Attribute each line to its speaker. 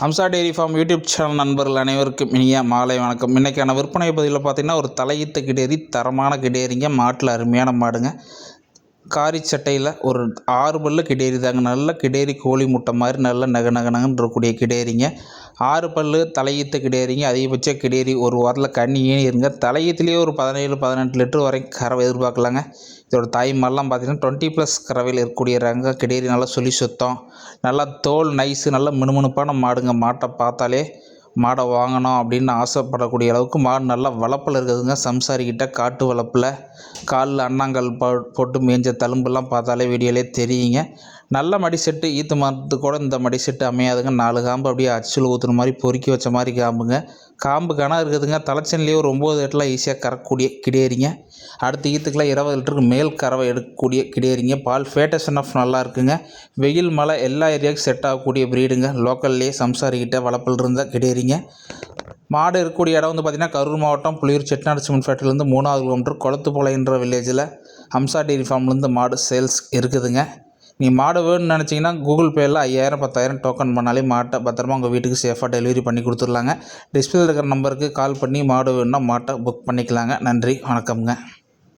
Speaker 1: Amsa dairy farm YouTube channel நண்பர்கள் அனைவருக்கும் இனிய மாலை வணக்கம். இன்றைக்கான விற்பனை பதிவில் பார்த்திங்கன்னா ஒரு தலையீத்து கிடேரி, தரமான கிடேரிங்க, மாட்டில் அருமையான மாடுங்க. காரி சட்டையில் ஒரு 6 பல்லு கிடேரி தாங்க. நல்ல கிடேரி, கோழி முட்டை மாதிரி நல்ல நகநகன்னு இருக்கக்கூடிய கிடேரிங்க. 6 பல்லு தலையீத்து கிடேரிங்க. அதிகபட்ச கிடேரி ஒரு வாரத்தில் கண்ணி ஈனிருங்க. தலையீத்துலேயே ஒரு 17-18 லிட்டர் வரைக்கும் கறவை எதிர்பார்க்கலாங்க. இதோட தாய்மாரெலாம் பார்த்திங்கன்னா 20+ கறவையில் இருக்கக்கூடிய ரக கிடேரி. நல்லா சொல்லி சுத்தம், நல்லா தோல் நைஸு, நல்லா மினுமினுப்பான மாடுங்க. மாட்டை பார்த்தாலே மாடை வாங்கணும் அப்படின்னு ஆசைப்படக்கூடிய அளவுக்கு மாடு நல்லா வளப்பில் இருக்குதுங்க. சம்சாரிக்கிட்ட காட்டு வளப்பில் காலில் அண்ணாங்கல் போட்டு மேய்ஞ்ச தழும்பெல்லாம் பார்த்தாலே வீடியோலே தெரியுங்க. நல்ல மடி செட்டு. ஈத்து மரத்து கூட இந்த மடி செட்டு அமையாதுங்க. 4 காம்பு அப்படியே அச்சில் ஊற்றுன மாதிரி பொறுக்கி வச்ச மாதிரி காம்புங்க. காம்பு கணம் இருக்குதுங்க. தலைச்சன்லேயே ஒரு 9 லிட்டர்லாம் ஈஸியாக கறக்கக்கூடிய கிடேரிங்க. அடுத்த ஈத்துக்கெலாம் 20 லிட்டருக்கு மேல் கறவை எடுக்கக்கூடிய கிடேரிங்க. பால் ஃபேட்டேஷன் ஆஃப் நல்லா இருக்குங்க. வெயில் மழை எல்லா ஏரியாவுக்கும் செட் ஆகக்கூடிய ப்ரீடுங்க. லோக்கல்லே சம்சாரிக்கிட்ட வளப்பில் இருந்த கிடேரிங்க. மாடு இருக்கக்கூடிய இடம் வந்து பார்த்திங்கன்னா கரூர் மாவட்டம் புலியூர் செட்டிநாடு சிமெண்ட் ஃபேக்ட்ரிலேருந்து 3வது கிலோமீட்டர் கொளத்துப்பாளையன்ற வில்லேஜில் அம்சா டெய்ரி ஃபார்ம்லேருந்து மாடு சேல்ஸ் இருக்குதுங்க. நீங்கள் மாடு வேணும்னு நினச்சிங்கன்னா கூகுள் பேயில் 5000 10,000 டோக்கன் பண்ணாலே மாட்டை பத்திரமா உங்கள் வீட்டுக்கு சேஃபாக டெலிவரி பண்ணி கொடுத்துர்லாங்க. டிஸ்பிளேல இருக்கிற நம்பருக்கு கால் பண்ணி மாடு வேணும்னா மாட்டை புக் பண்ணிக்கலாங்க. நன்றி, வணக்கம்ங்க.